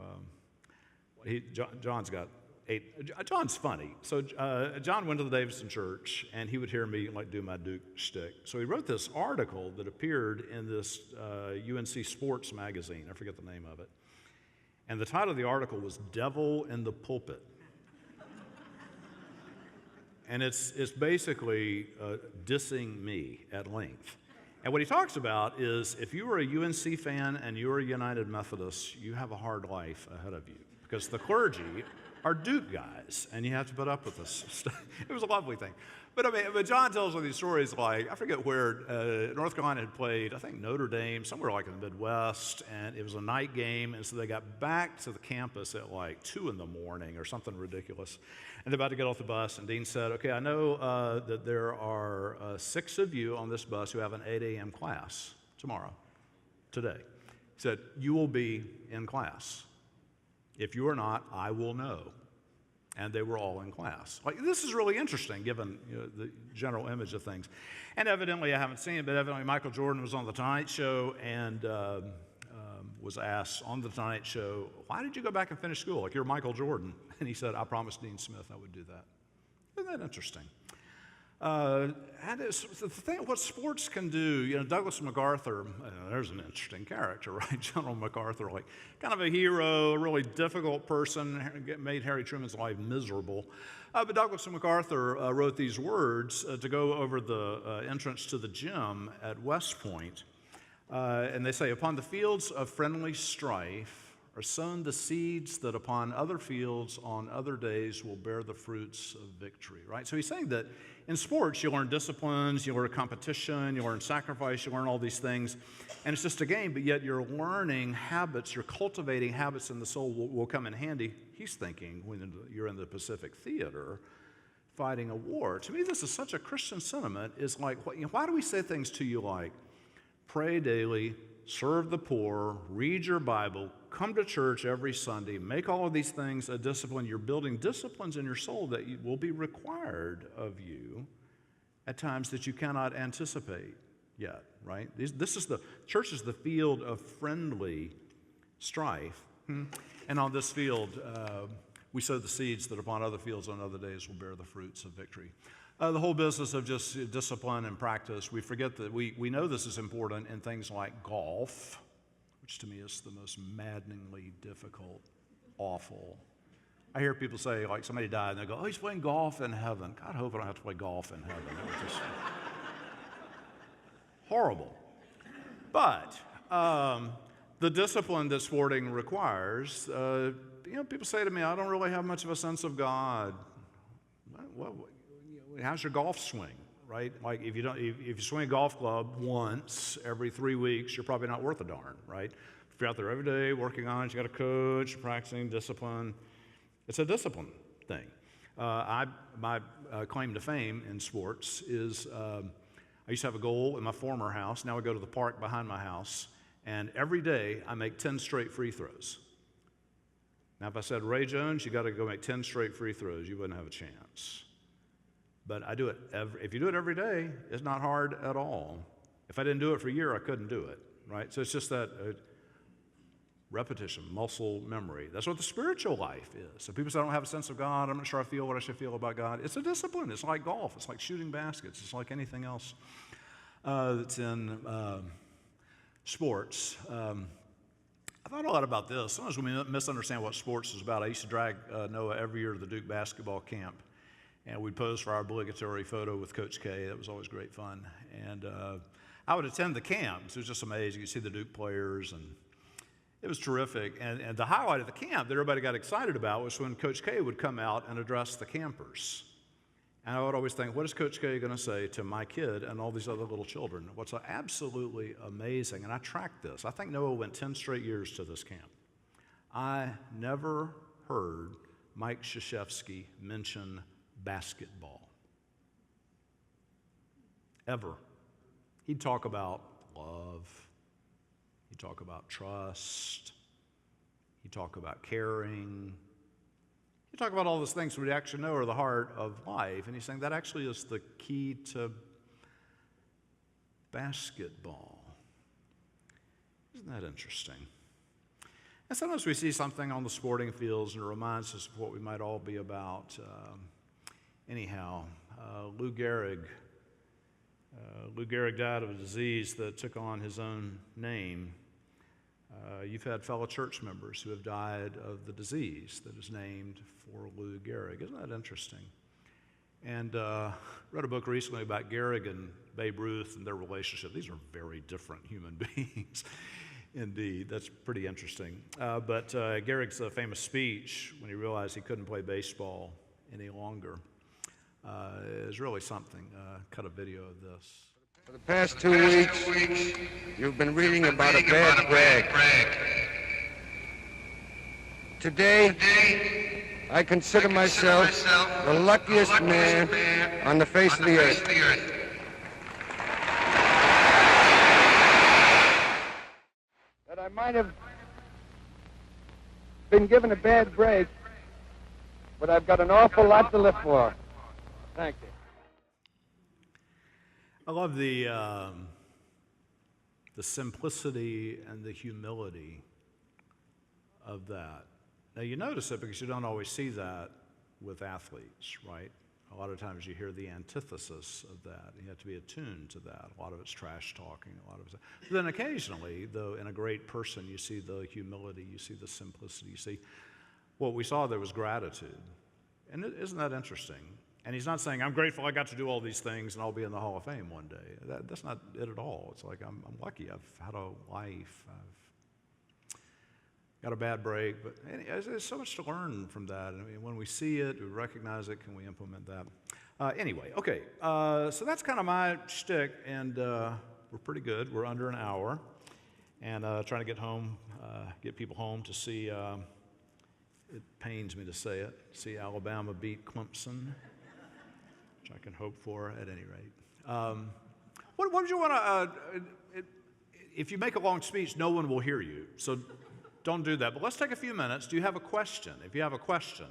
John's got 8. John's funny. So John went to the Davidson Church, and he would hear me like do my Duke shtick. So he wrote this article that appeared in this UNC Sports magazine. I forget the name of it. And the title of the article was Devil in the Pulpit. And it's basically dissing me at length. And what he talks about is if you are a UNC fan and you're a United Methodist, you have a hard life ahead of you, because the clergy are Duke guys, and you have to put up with this. It was a lovely thing. But John tells all these stories, like, I forget where North Carolina had played, I think Notre Dame, somewhere like in the Midwest, and it was a night game, and so they got back to the campus at like 2 in the morning or something ridiculous. And they're about to get off the bus, and Dean said, okay, I know that there are 6 of you on this bus who have an 8 a.m. class today. He said, you will be in class. If you are not, I will know. And they were all in class. Like, this is really interesting, given the general image of things. And evidently, I haven't seen it, but evidently Michael Jordan was on The Tonight Show and was asked on The Tonight Show, why did you go back and finish school? Like, you're Michael Jordan. And he said, I promised Dean Smith I would do that. Isn't that interesting? And it's the thing, what sports can do, Douglas MacArthur, there's an interesting character, right? General MacArthur, like kind of a hero, a really difficult person, made Harry Truman's life miserable. But Douglas MacArthur wrote these words to go over the entrance to the gym at West Point. And they say, upon the fields of friendly strife are sown the seeds that upon other fields on other days will bear the fruits of victory, right? So he's saying that in sports, you learn disciplines, you learn competition, you learn sacrifice, you learn all these things, and it's just a game, but yet you're learning habits, you're cultivating habits in the soul will come in handy. He's thinking when you're in the Pacific Theater fighting a war. To me, this is such a Christian sentiment. Is like, why do we say things to you like, pray daily, serve the poor, read your Bible, come to church every Sunday, make all of these things a discipline. You're building disciplines in your soul that will be required of you at times that you cannot anticipate yet, right? Church is the field of friendly strife. And on this field, we sow the seeds that upon other fields on other days will bear the fruits of victory. The whole business of just discipline and practice, we forget that we know this is important in things like golf, which to me is the most maddeningly difficult, awful. I hear people say, like, somebody died, and they go, oh, he's playing golf in heaven. God, I hope I don't have to play golf in heaven. That was just horrible. But the discipline that sporting requires, people say to me, I don't really have much of a sense of God. How's your golf swing? right? Like if you swing a golf club once every 3 weeks, you're probably not worth a darn, right? If you're out there every day working on it, you got a coach, you're practicing discipline. It's a discipline thing. My claim to fame in sports is I used to have a goal in my former house. Now I go to the park behind my house, and every day I make 10 straight free throws. Now, if I said, Ray Jones, you got to go make 10 straight free throws, you wouldn't have a chance. But I do it if you do it every day, it's not hard at all. If I didn't do it for a year, I couldn't do it, right? So it's just that repetition, muscle memory. That's what the spiritual life is. So people say, I don't have a sense of God. I'm not sure I feel what I should feel about God. It's a discipline. It's like golf. It's like shooting baskets. It's like anything else that's in sports. I thought a lot about this. Sometimes we misunderstand what sports is about. I used to drag Noah every year to the Duke basketball camp, and we'd pose for our obligatory photo with Coach K. That was always great fun. And I would attend the camps. It was just amazing. You see the Duke players, and it was terrific. And the highlight of the camp that everybody got excited about was when Coach K would come out and address the campers. And I would always think, what is Coach K going to say to my kid and all these other little children? What's absolutely amazing, and I tracked this. I think Noah went 10 straight years to this camp. I never heard Mike Krzyzewski mention basketball. Ever. He'd talk about love. He'd talk about trust. He'd talk about caring. You talk about all those things we actually know are the heart of life, and he's saying that actually is the key to basketball. Isn't that interesting? And sometimes we see something on the sporting fields, and it reminds us of what we might all be about. Lou Gehrig. Lou Gehrig died of a disease that took on his own name. You've had fellow church members who have died of the disease that is named for Lou Gehrig. Isn't that interesting? And read a book recently about Gehrig and Babe Ruth and their relationship. These are very different human beings. Indeed, that's pretty interesting. But Gehrig's famous speech when he realized he couldn't play baseball any longer is really something. Cut a video of this. For the past 2 weeks, you've been reading about a bad brag. Today, I consider myself the luckiest man on the face of the earth. That I might have been given a bad break, but I've got an awful lot to live for. Thank you. I love the simplicity and the humility of that. Now you notice it because you don't always see that with athletes, right? A lot of times you hear the antithesis of that. You have to be attuned to that. A lot of it's trash talking, a lot of it's. But then occasionally, though, in a great person, you see the humility, you see the simplicity, you see what we saw there was gratitude. And isn't that interesting? And he's not saying, I'm grateful I got to do all these things and I'll be in the Hall of Fame one day. That's not it at all. It's like, I'm lucky. I've had a life. I've got a bad break. But there's so much to learn from that. I mean, when we see it, we recognize it, can we implement that? Anyway, okay. So that's kind of my shtick. And we're pretty good. We're under an hour. And trying to get home, get people home to see, it pains me to say it, see Alabama beat Clemson. I can hope for at any rate. What would you want to, if you make a long speech, no one will hear you, so don't do that. But let's take a few minutes. Do you have a question? If you have a question,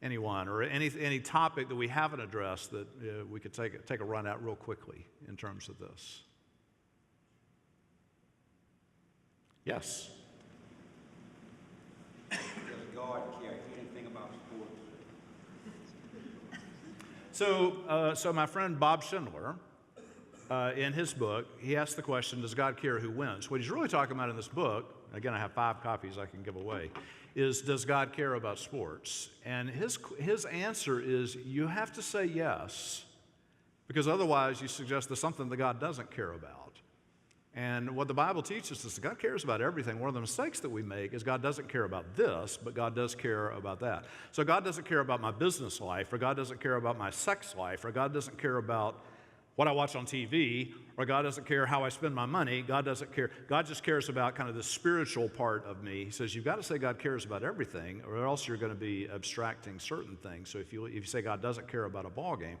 anyone, or any topic that we haven't addressed that we could take a run at real quickly in terms of this. Yes? Does God care anything about sports? So my friend Bob Schindler, in his book, he asked the question, does God care who wins? What he's really talking about in this book, again, I have 5 copies I can give away, is does God care about sports? And his answer is you have to say yes, because otherwise you suggest there's something that God doesn't care about. And what the Bible teaches us is God cares about everything. One of the mistakes that we make is God doesn't care about this, but God does care about that. So God doesn't care about my business life, or God doesn't care about my sex life, or God doesn't care about what I watch on TV, or God doesn't care how I spend my money. God doesn't care. God just cares about kind of the spiritual part of me. He says, you've got to say God cares about everything, or else you're going to be abstracting certain things. So if you say God doesn't care about a ball game.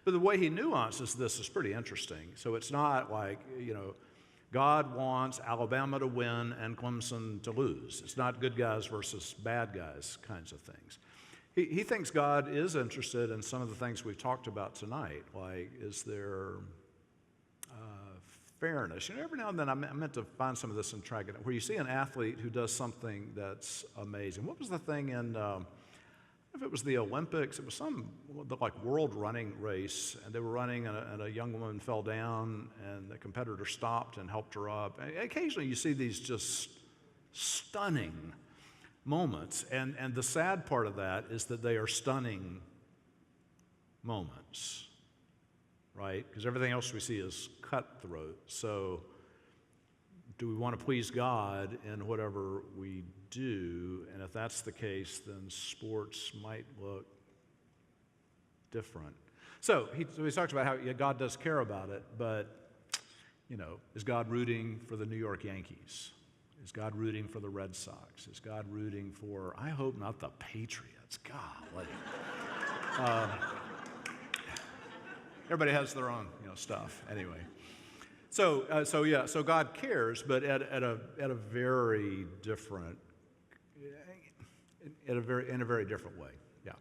But the way he nuances this is pretty interesting. So it's not like, God wants Alabama to win and Clemson to lose. It's not good guys versus bad guys kinds of things. He thinks God is interested in some of the things we've talked about tonight, like is there fairness? Every now and then I meant to find some of this and track it, where you see an athlete who does something that's amazing. What was the thing in, I don't know if it was the Olympics, it was some like world running race, and they were running and a young woman fell down and the competitor stopped and helped her up. And occasionally you see these just stunning moments, and the sad part of that is that they are stunning moments, right? Because everything else we see is cutthroat. So do we want to please God in whatever we do? And if that's the case, then sports might look different. So he talks about how God does care about it, but is God rooting for the New York Yankees? Is God rooting for the Red Sox? Is God rooting for, I hope not the Patriots? Golly. Everybody has their own, stuff. Anyway, so God cares, but in a very different way. Yeah.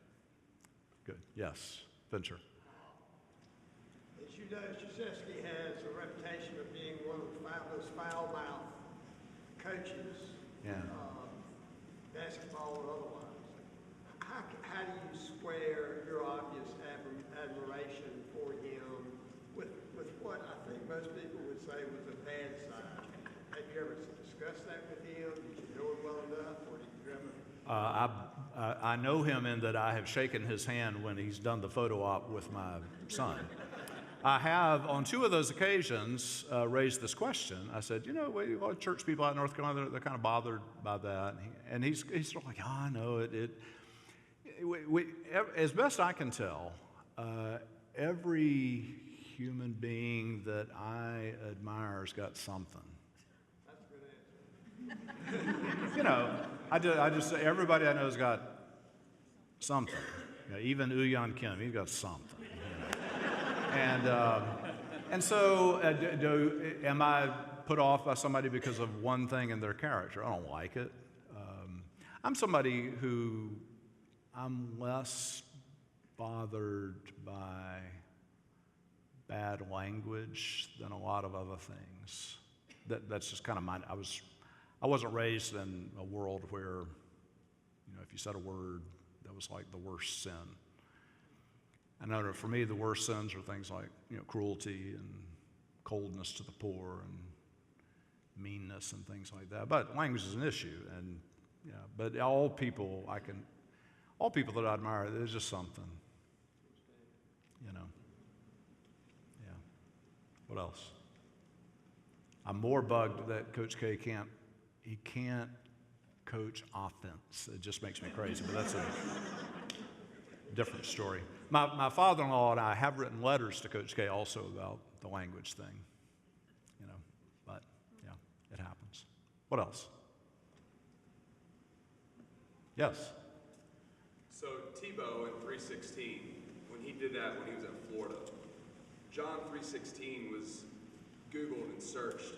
Good. Yes, Fincher. As you know, Krzyzewski has a reputation of being one of those foul-mouthed coaches, basketball or otherwise. How do you square your obvious admiration for him with what I think most people would say was a bad side? Have you ever discussed that with him? Did you know him well enough, or did you ever? I know him in that I have shaken his hand when he's done the photo op with my son. I have, on 2 of those occasions, raised this question. I said, a lot of church people out in North Carolina, they're kind of bothered by that. And he's sort of like, I know it. As best I can tell, every human being that I admire has got something. That's a good answer. I just say everybody I know has got something. Even Uyan Kim, he's got something. And so, am I put off by somebody because of one thing in their character? I don't like it. I'm somebody who I'm less bothered by bad language than a lot of other things. That's just kind of mine. I wasn't raised in a world where, if you said a word, that was like the worst sin. I know that for me, the worst sins are things like, cruelty and coldness to the poor and meanness and things like that. But language is an issue, and but all people that I admire, there's just something, Yeah. What else? I'm more bugged that Coach K can't coach offense. It just makes me crazy, but that's a different story. My father-in-law and I have written letters to Coach K also about the language thing, but it happens. What else? Yes? So Tebow in 3:16, when he did that when he was at Florida, John 3:16 was Googled and searched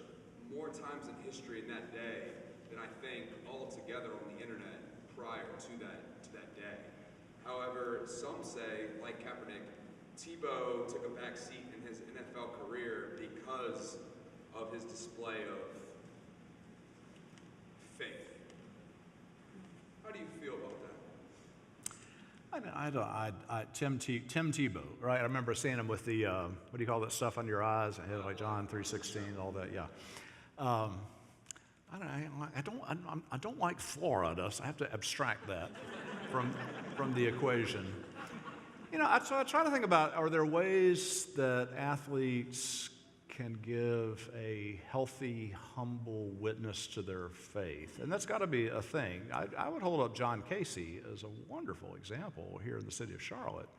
more times in history in that day than I think altogether on the internet prior to that day. However, some say, like Kaepernick, Tebow took a back seat in his NFL career because of his display of faith. How do you feel about that? Tim Tebow, right? I remember seeing him with the what do you call that stuff under your eyes? I had like John 3:16, all that. Yeah. I don't like Florida, so I have to abstract that from the equation. So I try to think about, are there ways that athletes can give a healthy, humble witness to their faith? And that's got to be a thing. I would hold up John Casey as a wonderful example here in the city of Charlotte,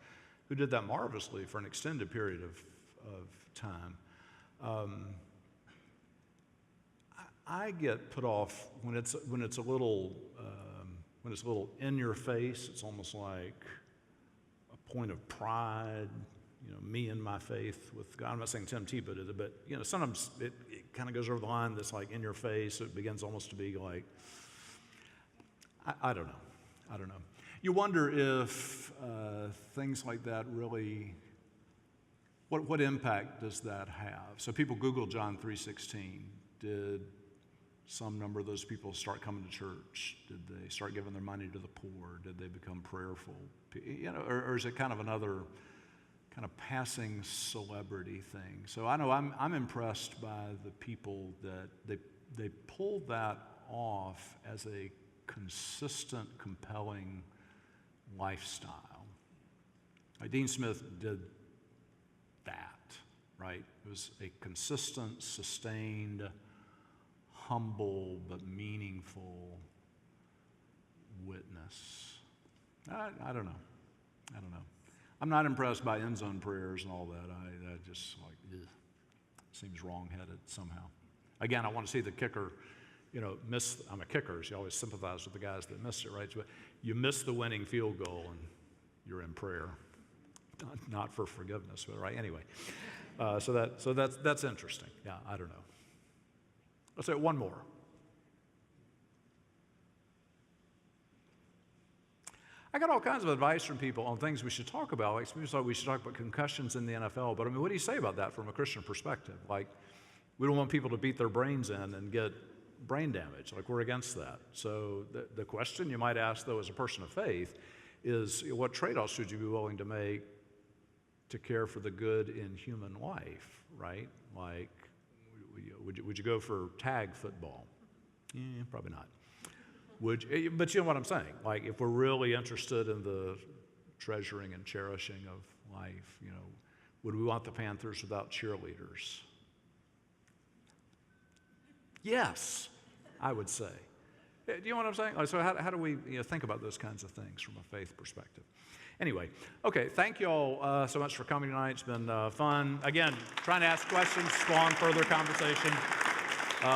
who did that marvelously for an extended period time. I get put off when it's a little in your face. It's almost like a point of pride. Me and my faith with God. I'm not saying Tim Tebow did it, but sometimes it kind of goes over the line that's like in your face. So it begins almost to be like, I don't know. You wonder if things like that really, what impact does that have? So people Google John 3:16. Did some number of those people start coming to church? Did they start giving their money to the poor? Did they become prayerful? Or is it kind of another kind of passing celebrity thing? So I know I'm impressed by the people that they pulled that off as a consistent, compelling lifestyle. Dean Smith did that, right? It was a consistent, sustained, humble, but meaningful witness. I don't know. I'm not impressed by end zone prayers and all that. I just like, ugh, seems wrong-headed somehow. Again, I want to see the kicker, miss. I'm a kicker, so you always sympathize with the guys that missed it, right? But you miss the winning field goal and you're in prayer, not for forgiveness, but right? Anyway, so that's interesting. Yeah, I don't know. Let's say one more. I got all kinds of advice from people on things we should talk about. Like people thought we should talk about concussions in the NFL, but what do you say about that from a Christian perspective? Like, we don't want people to beat their brains in and get brain damage. Like, we're against that. So the question you might ask, though, as a person of faith, is what trade-offs should you be willing to make to care for the good in human life, right? Like, would you go for tag football? Probably not. But you know what I'm saying? Like, if we're really interested in the treasuring and cherishing of life, would we want the Panthers without cheerleaders? Yes, I would say. Do you know what I'm saying? Like, so how do we think about those kinds of things from a faith perspective? Anyway, okay, thank you all so much for coming tonight. It's been fun. Again, trying to ask questions, spawn further conversation.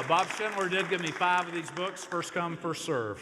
Bob Schindler did give me 5 of these books. First come, first serve.